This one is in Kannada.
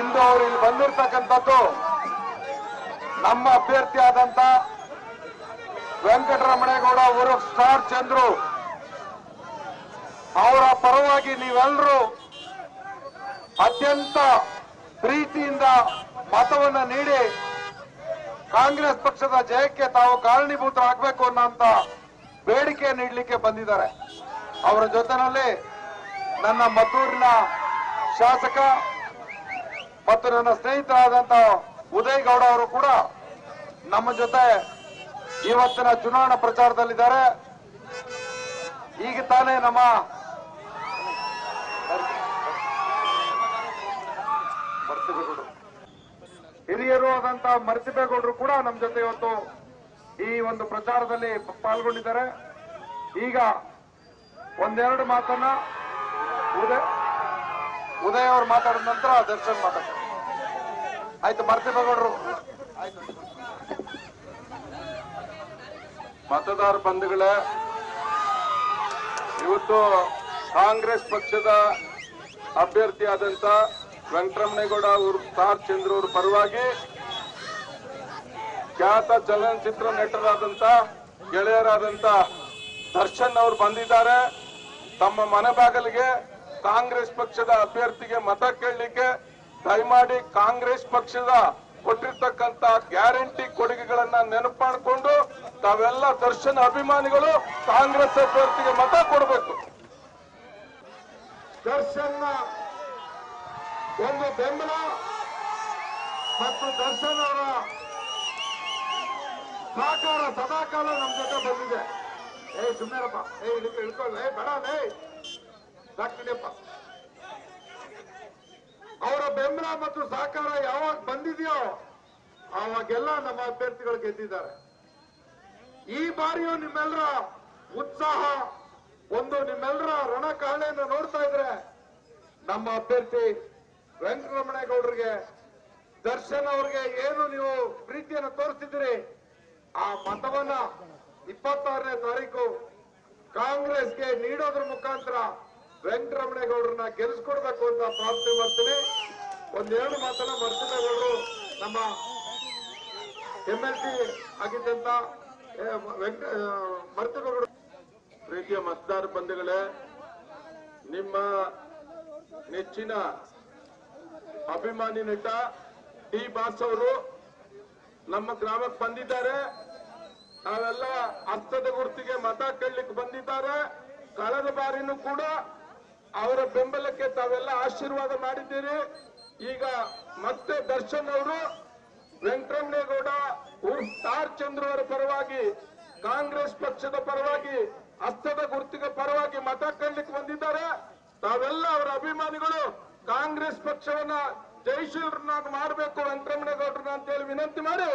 ಇಂದು ಅವರು ಇಲ್ಲಿ ಬಂದಿರತಕ್ಕಂಥದ್ದು ನಮ್ಮ ಅಭ್ಯರ್ಥಿ ಆದಂತ ವೆಂಕಟರಮಣೇಗೌಡ ಉರ್ಫ್ ಸ್ಟಾರ್ ಚಂದ್ರು ಅವರ ಪರವಾಗಿ ನೀವೆಲ್ಲರೂ ಅತ್ಯಂತ ಪ್ರೀತಿಯಿಂದ ಮತವನ್ನು ನೀಡಿ ಕಾಂಗ್ರೆಸ್ ಪಕ್ಷದ ಜಯಕ್ಕೆ ತಾವು ಕಾರಣೀಭೂತರಾಗಬೇಕು ಅನ್ನೋಂತ ಬೇಡಿಕೆ ನೀಡಲಿಕ್ಕೆ ಬಂದಿದ್ದಾರೆ. ಅವರ ಜೊತೆನಲ್ಲಿ ನನ್ನ ಮದ್ದೂರಿನ ಶಾಸಕ ಮತ್ತು ನನ್ನ ಸ್ನೇಹಿತರಾದಂತ ಉದಯ್ ಗೌಡ ಅವರು ಕೂಡ ನಮ್ಮ ಜೊತೆ ಇವತ್ತಿನ ಚುನಾವಣಾ ಪ್ರಚಾರದಲ್ಲಿದ್ದಾರೆ. ಈಗ ತಾನೇ ನಮ್ಮ ಹಿರಿಯರು ಆದಂತ ಮರ್ತಿಬೇಗೌಡರು ಕೂಡ ನಮ್ಮ ಜೊತೆ ಇವತ್ತು ಈ ಒಂದು ಪ್ರಚಾರದಲ್ಲಿ ಪಾಲ್ಗೊಂಡಿದ್ದಾರೆ. ಈಗ ಒಂದೆರಡು ಮಾತನ್ನ ಉದಯ್ ಅವರು ಮಾತಾಡಿದ ನಂತರ ದರ್ಶನ್ ಮಾತಾಡ್ತಾರೆ. ಆಯ್ತು, ಮರ್ತಿಬೇಗೌಡರು. ಆಯ್ತು. ಮತದಾರ ಬಂಧುಗಳೇ, ಇವತ್ತು ಕಾಂಗ್ರೆಸ್ ಪಕ್ಷದ ಅಭ್ಯರ್ಥಿಯಾದಂತ ವೆಂಕಟರಮಣೇಗೌಡ ಅವರು ಸ್ಟಾರ್ ಚಂದ್ರ ಅವರ ಪರವಾಗಿ ಖ್ಯಾತ ಚಲನಚಿತ್ರ ನಟರಾದಂತ ಗೆಳೆಯರಾದಂತ ದರ್ಶನ್ ಅವರು ಬಂದಿದ್ದಾರೆ. ತಮ್ಮ ಮನೆ ಬಾಗಿಲಿಗೆ ಕಾಂಗ್ರೆಸ್ ಪಕ್ಷದ ಅಭ್ಯರ್ಥಿಗೆ ಮತ ಕೇಳಲಿಕ್ಕೆ ದಯಮಾಡಿ ಕಾಂಗ್ರೆಸ್ ಪಕ್ಷದ ಕೊಟ್ಟಿರ್ತಕ್ಕಂತ ಗ್ಯಾರಂಟಿ ಕೊಡುಗೆಗಳನ್ನ ನೆನಪು ಮಾಡಿಕೊಂಡು ತಾವೆಲ್ಲ ದರ್ಶನ್ ಅಭಿಮಾನಿಗಳು ಕಾಂಗ್ರೆಸ್ ಅಭ್ಯರ್ಥಿಗೆ ಮತ ಕೊಡಬೇಕು. ದರ್ಶನ್ ಒಂದು ಬೆಂಬಲ ಮತ್ತು ದರ್ಶನ್ ಅವರ ಸಹಕಾರ ಸದಾಕಾಲ ನಮ್ಮ ಜೊತೆ ಬಂದಿದೆ. ಸುಮ್ಮನೆರಪ್ಪ, ಇಳ್ಕೊಳ್ಳ ಬೇಡ, ಸಾಕ್ತಿದೆಯಪ್ಪ. ಅವರ ಬೆಂಬಲ ಮತ್ತು ಸಹಕಾರ ಯಾವಾಗ ಬಂದಿದೆಯೋ ಆವಾಗೆಲ್ಲ ನಮ್ಮ ಅಭ್ಯರ್ಥಿಗಳು ಗೆದ್ದಿದ್ದಾರೆ. ಈ ಬಾರಿಯೂ ನಿಮ್ಮೆಲ್ಲರ ಉತ್ಸಾಹ, ನಿಮ್ಮೆಲ್ಲರ ರಣಕಾಳೆಯನ್ನು ನೋಡ್ತಾ ಇದ್ರೆ ನಮ್ಮ ಅಭ್ಯರ್ಥಿ ವೆಂಕಟರಮಣೇಗೌಡರಿಗೆ, ದರ್ಶನ್ ಅವರಿಗೆ ಏನು ನೀವು ಪ್ರೀತಿಯನ್ನು ತೋರಿಸ್ತಿದ್ದೀರಿ, ಆ ಮತವನ್ನ 26ನೇ ತಾರೀಕು ಕಾಂಗ್ರೆಸ್ಗೆ ನೀಡೋದ್ರ ಮುಖಾಂತರ ವೆಂಕಟರಮಣೇಗೌಡರನ್ನ ಗೆಲ್ಲಿಸ್ಕೊಡ್ಬೇಕು ಅಂತ ಪ್ರಾರ್ಥನೆ ಮಾಡ್ತೀನಿ. ಒಂದೆರಡು ಮಾತನ್ನ ಮರ್ತಿಬೇಗೌಡರು ನಮ್ಮ MLC ಆಗಿದ್ದಂತ ಮರ್ತಿಬೇಗೌಡರು. ಪ್ರೀತಿಯ ಮತದಾರ ಬಂಧುಗಳೇ, ನಿಮ್ಮ ನೆಚ್ಚಿನ ಅಭಿಮಾನಿ ನಟ ಟಿ ಬಾಸ್ ಅವರು ನಮ್ಮ ಗ್ರಾಮಕ್ಕೆ ಬಂದಿದ್ದಾರೆ. ನಾವೆಲ್ಲ ಹಸ್ತದ ಗುರುತಿಗೆ ಮತ ಕೇಳಲಿಕ್ಕೆ ಬಂದಿದ್ದಾರೆ. ಕಳೆದ ಬಾರಿನೂ ಕೂಡ ಅವರ ಬೆಂಬಲಕ್ಕೆ ತಾವೆಲ್ಲ ಆಶೀರ್ವಾದ ಮಾಡಿದ್ದೀರಿ. ಈಗ ಮತ್ತೆ ದರ್ಶನ್ ಅವರು ವೆಂಕಟರಮಣೇಗೌಡ ಉರ್ಫ್ ಸ್ಟಾರ್ ಚಂದ್ರ ಅವರ ಪರವಾಗಿ, ಕಾಂಗ್ರೆಸ್ ಪಕ್ಷದ ಪರವಾಗಿ, ಹಸ್ತದ ಗುರುತಿಗೆ ಪರವಾಗಿ ಮತ ಕೇಳಲಿಕ್ಕೆ ಬಂದಿದ್ದಾರೆ. ತಾವೆಲ್ಲ ಅವರ ಅಭಿಮಾನಿಗಳು ಕಾಂಗ್ರೆಸ್ ಪಕ್ಷವನ್ನ ಜಯಶೀಲರನ್ನಾಗಿ ಮಾಡಬೇಕು ವೆಂಕಟರಮಣೇಗೌಡರನ್ನ ಅಂತೇಳಿ ವಿನಂತಿ ಮಾಡಿ